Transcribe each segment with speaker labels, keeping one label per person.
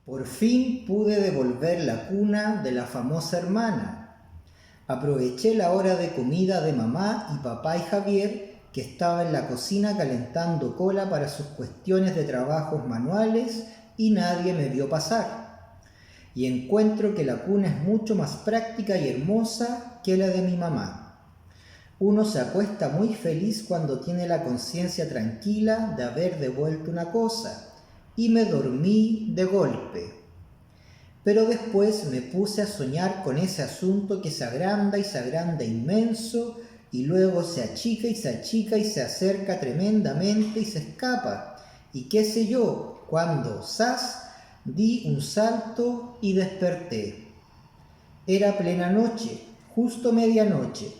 Speaker 1: Por fin pude devolver la cuna de la famosa hermana. Aproveché la hora de comida de mamá y papá y Javier, que estaba en la cocina calentando cola para sus cuestiones de trabajos manuales, y nadie me vio pasar. Y encuentro que la cuna es mucho más práctica y hermosa que la de mi mamá. Uno se acuesta muy feliz cuando tiene la conciencia tranquila de haber devuelto una cosa, y me dormí de golpe. Pero después me puse a soñar con ese asunto que se agranda inmenso, y luego se achica y se achica y se acerca tremendamente y se escapa. Y qué sé yo, cuando, ¡zas!, di un salto y desperté. Era plena noche, justo medianoche.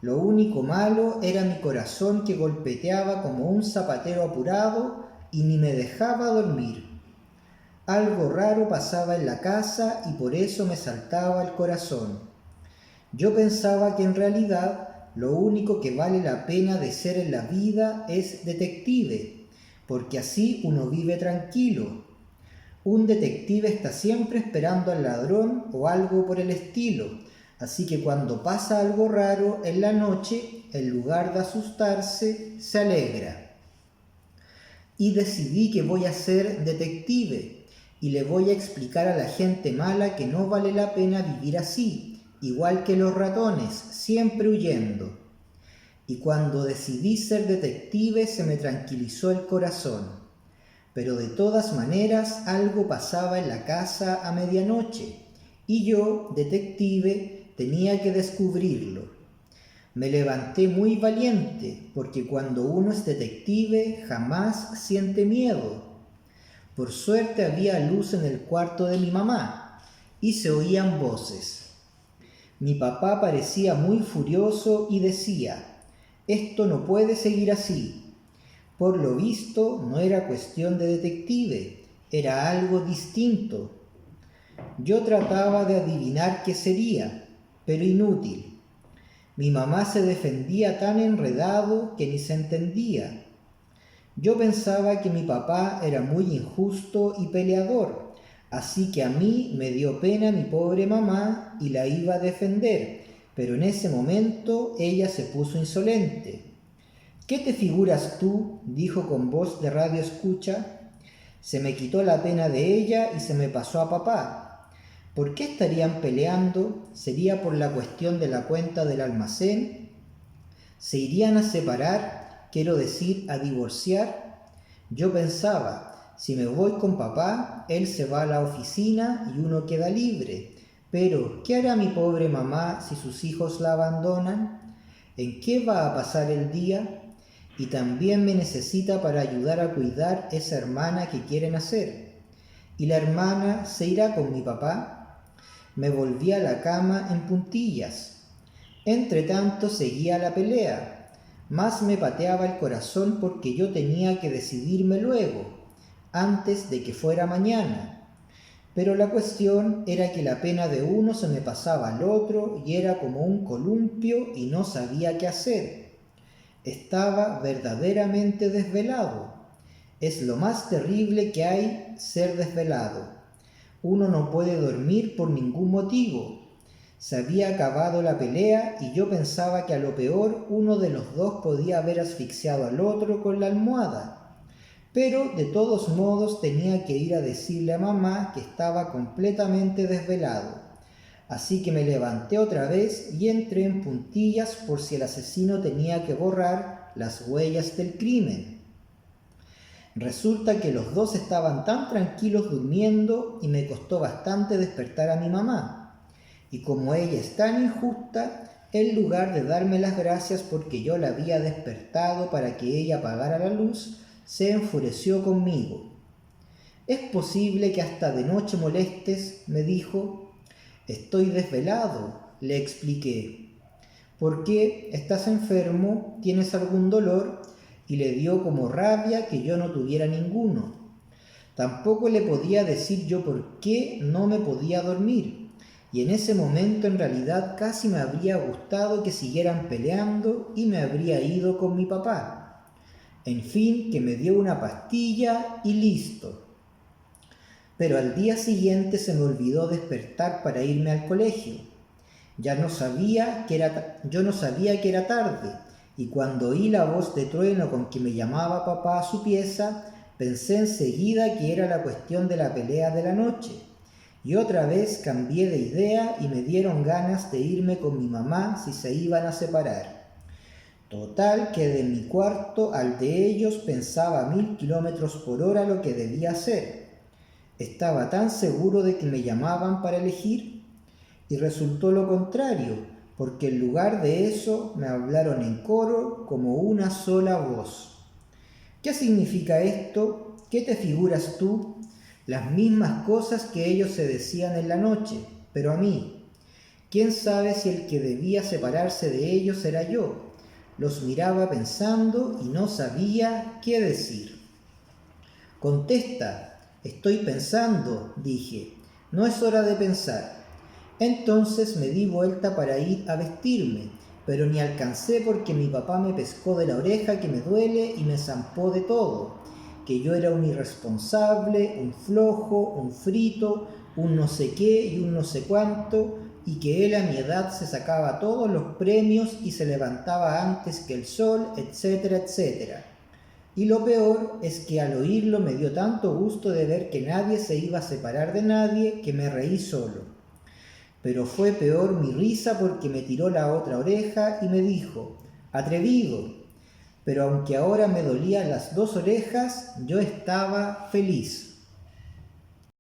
Speaker 1: Lo único malo era mi corazón, que golpeteaba como un zapatero apurado y ni me dejaba dormir. Algo raro pasaba en la casa y por eso me saltaba el corazón. Yo pensaba que en realidad lo único que vale la pena de ser en la vida es detective, porque así uno vive tranquilo. Un detective está siempre esperando al ladrón o algo por el estilo, así que cuando pasa algo raro en la noche, en lugar de asustarse, se alegra. Y decidí que voy a ser detective y le voy a explicar a la gente mala que no vale la pena vivir así, igual que los ratones, siempre huyendo. Y cuando decidí ser detective se me tranquilizó el corazón. Pero de todas maneras algo pasaba en la casa a medianoche, y yo, detective, tenía que descubrirlo. Me levanté muy valiente, porque cuando uno es detective jamás siente miedo. Por suerte había luz en el cuarto de mi mamá, y se oían voces. Mi papá parecía muy furioso y decía: «Esto no puede seguir así». Por lo visto, no era cuestión de detective, era algo distinto. Yo trataba de adivinar qué sería, pero inútil. Mi mamá se defendía tan enredado que ni se entendía. Yo pensaba que mi papá era muy injusto y peleador, así que a mí me dio pena mi pobre mamá y la iba a defender, pero en ese momento ella se puso insolente. «¿Qué te figuras tú?», dijo con voz de radio escucha. Se me quitó la pena de ella y se me pasó a papá. ¿Por qué estarían peleando? ¿Sería por la cuestión de la cuenta del almacén? ¿Se irían a separar? Quiero decir, a divorciar. Yo pensaba, si me voy con papá, él se va a la oficina y uno queda libre. Pero, ¿qué hará mi pobre mamá si sus hijos la abandonan? ¿En qué va a pasar el día? Y también me necesita para ayudar a cuidar esa hermana que quiere nacer. ¿Y la hermana se irá con mi papá? Me volví a la cama en puntillas. Entretanto seguía la pelea. Más me pateaba el corazón porque yo tenía que decidirme luego, antes de que fuera mañana. Pero la cuestión era que la pena de uno se me pasaba al otro y era como un columpio y no sabía qué hacer. Estaba verdaderamente desvelado. Es lo más terrible que hay, ser desvelado. Uno no puede dormir por ningún motivo. Se había acabado la pelea y yo pensaba que a lo peor uno de los dos podía haber asfixiado al otro con la almohada. Pero de todos modos tenía que ir a decirle a mamá que estaba completamente desvelado. Así que me levanté otra vez y entré en puntillas por si el asesino tenía que borrar las huellas del crimen. Resulta que los dos estaban tan tranquilos durmiendo y me costó bastante despertar a mi mamá. Y como ella es tan injusta, en lugar de darme las gracias porque yo la había despertado para que ella apagara la luz, se enfureció conmigo. «Es posible que hasta de noche molestes», me dijo. «Estoy desvelado», le expliqué. «¿Por qué? ¿Estás enfermo? ¿Tienes algún dolor?», y le dio como rabia que yo no tuviera ninguno. Tampoco le podía decir yo por qué no me podía dormir, y en ese momento en realidad casi me habría gustado que siguieran peleando y me habría ido con mi papá. En fin, que me dio una pastilla y listo. pero al día siguiente se me olvidó despertar para irme al colegio. Yo no sabía que era tarde, y cuando oí la voz de trueno con que me llamaba papá a su pieza, pensé enseguida que era la cuestión de la pelea de la noche. Y otra vez cambié de idea y me dieron ganas de irme con mi mamá si se iban a separar. Total que de mi cuarto al de ellos pensaba a 1000 kilómetros por hora lo que debía hacer. Estaba tan seguro de que me llamaban para elegir, y resultó lo contrario, porque en lugar de eso me hablaron en coro como una sola voz. ¿Qué significa esto? ¿Qué te figuras tú? Las mismas cosas que ellos se decían en la noche, pero a mí. ¿Quién sabe si el que debía separarse de ellos era yo? Los miraba pensando y no sabía qué decir. Contesta, estoy pensando, dije. No es hora de pensar. Entonces me di vuelta para ir a vestirme, pero ni alcancé porque mi papá me pescó de la oreja que me duele y me zampó de todo, que yo era un irresponsable, un flojo, un frito, un no sé qué y un no sé cuánto, y que él a mi edad se sacaba todos los premios y se levantaba antes que el sol, etcétera, etcétera. Y lo peor es que al oírlo me dio tanto gusto de ver que nadie se iba a separar de nadie que me reí solo. Pero fue peor mi risa porque me tiró la otra oreja y me dijo, atrevido. Pero aunque ahora me dolían las dos orejas, yo estaba feliz.